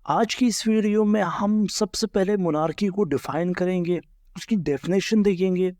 आज की इस वीडियो में हम सबसे पहले मोनार्की को डिफाइन करेंगे, उसकी डेफिनेशन देखेंगे,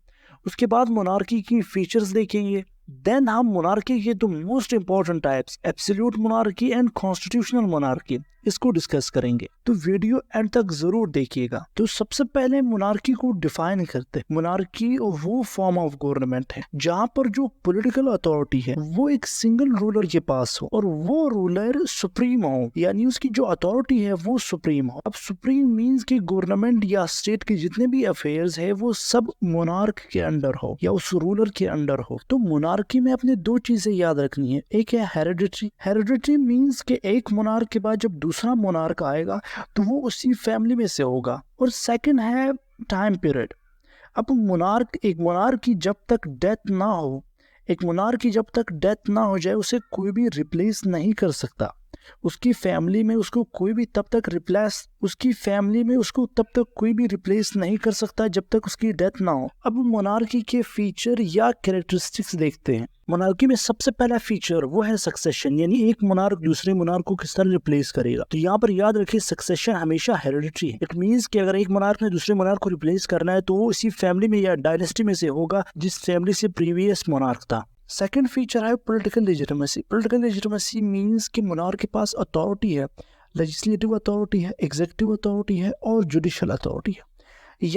उसके बाद मोनार्की की फीचर्स देखेंगे। देन हम मोनार्की के दो most important types absolute monarchy and constitutional monarchy इसको डिस्कस करेंगे, तो वीडियो एंड तक जरूर देखिएगा। तो सबसे पहले मोनार्की को डिफाइन करते हैं। मोनार्की वो फॉर्म ऑफ गवर्नमेंट है जहाँ पर जो पॉलिटिकल अथॉरिटी है वो एक सिंगल रूलर के पास हो और वो रूलर सुप्रीम हो, यानी उसकी जो अथॉरिटी है वो सुप्रीम हो। अब सुप्रीम मींस कि गवर्नमेंट या स्टेट के जितने भी अफेयर्स है वो सब मोनार्क के अंडर हो या उस रूलर के अंडर हो। तो मोनार्की में अपने दो चीजें याद रखनी है, एक है हेरिडिटरी। हेरिडिटरी मींस के एक मोनार्क के बाद जब दूसरा मोनार्क आएगा तो वो उसी फैमिली में से होगा। और सेकंड है टाइम पीरियड। अब एक मोनार्क की जब तक डेथ ना हो, एक मोनार्क की जब तक डेथ ना हो जाए उसे कोई भी रिप्लेस नहीं कर सकता। उसकी फैमिली में उसको कोई भी तब तक कोई भी रिप्लेस नहीं कर सकता जब तक उसकी डेथ ना हो। अब मोनार्की के फीचर या कैरेक्टरिस्टिक्स देखते हैं। मोनार्की में सबसे पहला फीचर वो है सक्सेशन, यानी एक मोनार्क दूसरे मोनार्क को किस तरह रिप्लेस करेगा। तो यहाँ पर याद रखिए सक्सेशन हमेशा हेरिडिटरी है। इट मींस कि अगर एक मोनार्क ने दूसरे मोनार्क को रिप्लेस करना है तो वो इसी फैमिली में या डायनेस्टी में से होगा जिस फैमिली से प्रीवियस मोनार्क था। सेकंड फीचर है political legitimacy. Political legitimacy means कि मोनार्क के पास अथॉरिटी है, लेजिस्लेटिव अथॉरिटी है, एग्जीक्यूटिव अथॉरिटी है और जुडिशियल अथॉरिटी है।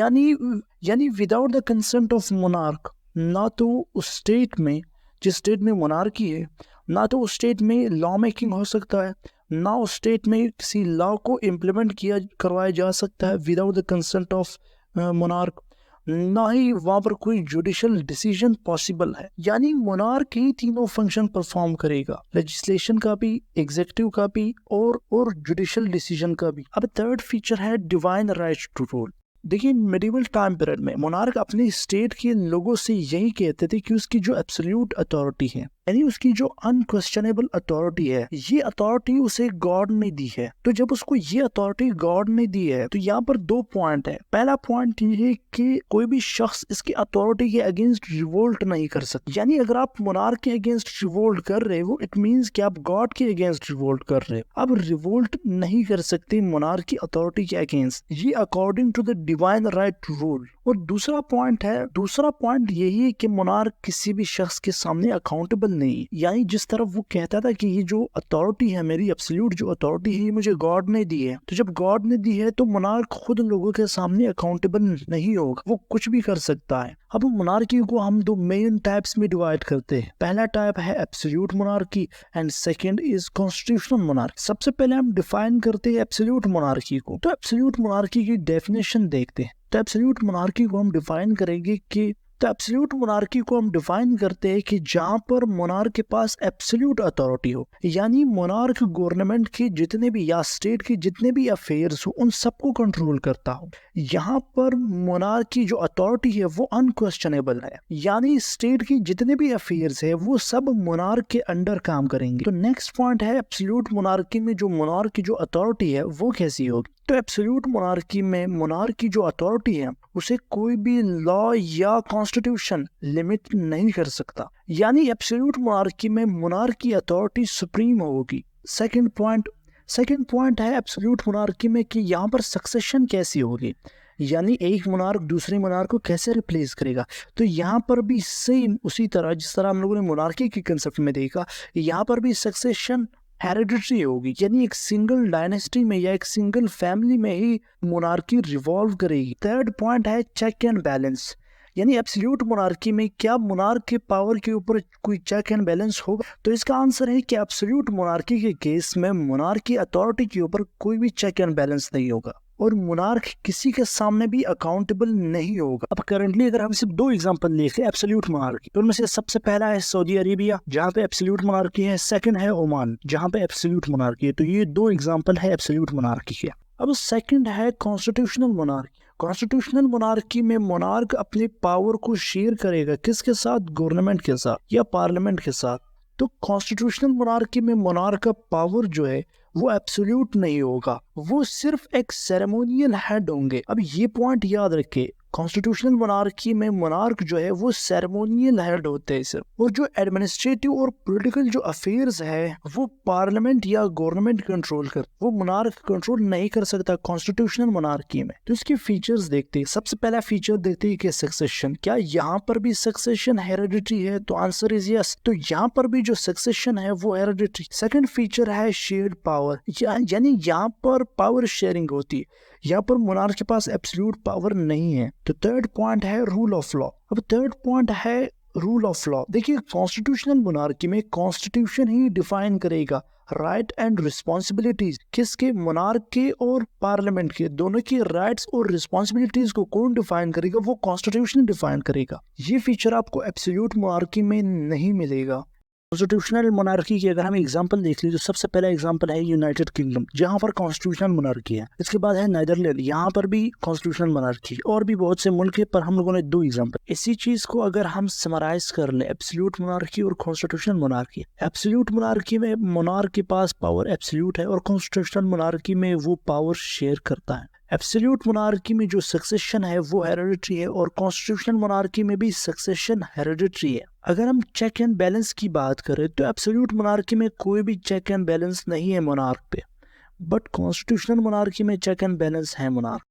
यानी without the consent of monarch ना तो उस स्टेट में, जिस स्टेट में मोनार्की है, ना तो उस स्टेट में लॉ मेकिंग हो सकता है, ना उस स्टेट में किसी लॉ को इम्प्लीमेंट करवाया जा सकता है without the consent of monarch, ना ही वहां पर कोई जुडिशियल डिसीजन पॉसिबल है। यानी मोनार्क ही तीनों फंक्शन परफॉर्म करेगा, लेजिस्लेशन का भी, एग्जीक्यूटिव का भी और जुडिशियल डिसीजन का भी। अब थर्ड फीचर है डिवाइन राइट टू रूल। देखिए मिडिवल टाइम पीरियड में मोनार्क अपने स्टेट के लोगों से यही कहते थे कि उसकी जो एब्सोल्यूट अथॉरिटी है, यानी उसकी जो अनक्वेश्चनेबल अथॉरिटी है, ये अथॉरिटी उसे गॉड ने दी है। तो जब उसको ये अथॉरिटी गॉड ने दी है तो यहाँ पर दो पॉइंट है। पहला पॉइंट ये है कि कोई भी शख्स इसकी अथॉरिटी के अगेंस्ट रिवोल्ट नहीं कर सकता। यानी अगर आप मोनार्क के अगेंस्ट रिवोल्ट कर रहे हो इट मींस कि आप गॉड के अगेंस्ट रिवोल्ट कर रहे हो। अब रिवोल्ट नहीं कर सकते मोनार्क की अथॉरिटी के अगेंस्ट, ये according to the divine right rule. और दूसरा पॉइंट यही है कि मोनार्क किसी भी शख्स के सामने अकाउंटेबल नहीं, यानी जिस तरफ वो कहता था कि ये जो अथॉरिटी है, मेरी एब्सोल्यूट जो अथॉरिटी है, ये मुझे गॉड ने दी है, तो जब गॉड ने दी है तो मोनार्क खुद लोगों के सामने अकाउंटेबल नहीं होगा, वो कुछ भी कर सकता है। अब मोनार्की को हम दो मेन टाइप्स में डिवाइड करते हैं। पहला टाइप है absolute monarchy and second is constitutional monarchy. सबसे पहले हम डिफाइन करते हैं एब्सोल्यूट मोनार्की को। तो एब्सोल्यूट मोनार्की की डेफिनेशन देखते हैं। तो एब्सोल्यूट मोनार्की को हम डिफाइन करते हैं कि जहां पर मोनार्क के पास एब्सोल्यूट अथॉरिटी हो, यानी मोनार्क गवर्नमेंट के जितने भी या स्टेट के जितने भी अफेयर्स हो उन सबको कंट्रोल करता हो। यहाँ पर मोनार्क की जो अथॉरिटी है वो अनक्वेश्चनेबल है, यानी स्टेट की जितने भी अफेयर्स है वो सब मोनार्क के अंडर काम करेंगे। तो नेक्स्ट पॉइंट है एब्सोल्यूट मोनार्की में जो मोनार्क की जो अथॉरिटी है वो कैसी होगी। तो एब्सोल्यूट मोनार्की में मोनार्क की जो अथॉरिटी है उसे कोई भी लॉ या कॉन्स्टिट्यूशन लिमिट नहीं कर सकता, यानी एब्सोल्यूट मोनार्की में मोनार्क की अथॉरिटी सुप्रीम होगी। सेकंड पॉइंट है एब्सोल्यूट मोनार्की में कि यहाँ पर सक्सेशन कैसी होगी, यानी एक मोनार्क दूसरे मोनार्क को कैसे रिप्लेस करेगा। तो यहाँ पर भी सेम उसी तरह जिस तरह हम लोगों ने मोनार्की के कंसेप्ट में देखा, यहाँ पर भी सक्सेशन हेरिडिटरी होगी, यानी एक सिंगल डायनेस्टी में या एक सिंगल फैमिली में ही मोनार्की रिवॉल्व करेगी। थर्ड पॉइंट है चेक एंड बैलेंस, यानी एब्सोल्यूट मोनार्की में क्या मोनार्क के पावर के ऊपर कोई चेक एंड बैलेंस होगा। तो इसका आंसर है कि एब्सोल्यूट मोनार्की के केस में मोनार्क की अथॉरिटी के ऊपर कोई भी चेक एंड बैलेंस नहीं होगा और मोनार्क किसी के सामने भी अकाउंटेबल नहीं होगा। अब करंटली अगर हम सिर्फ दो एग्जांपल लेते हैं एब्सोल्यूट मोनार्की, तो उनमें से सबसे पहला है सऊदी अरेबिया जहाँ पे एब्सोल्यूट मोनार्की है, सेकंड है ओमान जहाँ पे एब्सोल्यूट मोनार्की है। तो ये दो एग्जांपल है एब्सोल्यूट मोनार्की के। अब सेकंड है कॉन्स्टिट्यूशनल मोनार्की। कॉन्स्टिट्यूशनल मोनार्की में मोनार्क अपने पावर को शेयर करेगा किसके साथ, गवर्नमेंट के साथ या पार्लियामेंट के साथ। तो कॉन्स्टिट्यूशनल मोनार्की में मोनार्क का पावर जो है वो एब्सोल्यूट नहीं होगा, वो सिर्फ एक सेरेमोनियल हेड होंगे। अब ये पॉइंट याद रखें, कॉन्स्टिट्यूशनल मोनार्की में मोनार्क जो है वो सेरेमोनियल हेड होते हैं सिर्फ, और जो एडमिनिस्ट्रेटिव और पॉलिटिकल जो अफेयर्स है वो पार्लियामेंट या गवर्नमेंट कंट्रोल कर, वो मोनार्क कंट्रोल नहीं कर सकता कॉन्स्टिट्यूशनल मोनार्की में। तो इसके फीचर्स देखते हैं। सबसे पहला फीचर देखते हैं कि सक्सेशन, क्या यहाँ पर भी सक्सेशन हेरिडिटरी है? तो आंसर इज यस। तो यहाँ पर भी जो सक्सेशन है वो हेरिडिटरी। सेकंड फीचर है शेयर्ड पावर, यानी यहाँ पर पावर शेयरिंग होती है, यहाँ पर मोनार्क के पास एब्सोल्यूट पावर नहीं है। तो थर्ड पॉइंट है रूल ऑफ लॉ। अब थर्ड पॉइंट है रूल ऑफ लॉ। देखिए कॉन्स्टिट्यूशनल मोनार्की में कॉन्स्टिट्यूशन ही डिफाइन करेगा राइट एंड रिस्पॉन्सिबिलिटीज, किसके? मोनार्क के और पार्लियामेंट के, दोनों की राइट्स और रिस्पॉन्सिबिलिटीज को कौन डिफाइन करेगा? वो कॉन्स्टिट्यूशन डिफाइन करेगा। ये फीचर आपको एब्सोल्यूट मोनार्की में नहीं मिलेगा। कॉन्स्टिट्यूशनल मोनार्की की अगर हम एग्जांपल देख लीजिए तो सबसे पहला एग्जांपल है यूनाइटेड किंगडम, जहां पर कॉन्स्टिट्यूशनल मोनार्की है। इसके बाद है नीदरलैंड, यहाँ पर भी कॉन्स्टिट्यूशनल मोनार्की, और भी बहुत से मुल्क है, पर हम लोगों ने दो एग्जांपल। इसी चीज को अगर हम समराइज कर ले, एब्सोल्यूट मोनार्की और कॉन्स्टिट्यूशनल मोनार्की। एब्सोल्यूट मोनार्की में मोनार्क के पास पावर एब्सोल्यूट है, और कॉन्स्टिट्यूशनल मोनार्की में वो पावर शेयर करता है। एब्सोल्यूट मोनार्की में जो सक्सेशन है वो हेरिडिटरी है, और कॉन्स्टिट्यूशनल मोनार्की में भी सक्सेशन हेरिडिटरी है। अगर हम चेक एंड बैलेंस की बात करें तो एब्सोल्यूट मोनार्की में कोई भी चेक एंड बैलेंस नहीं है मोनार्क पे, बट कॉन्स्टिट्यूशनल मोनार्की में चेक एंड बैलेंस है मोनार्क।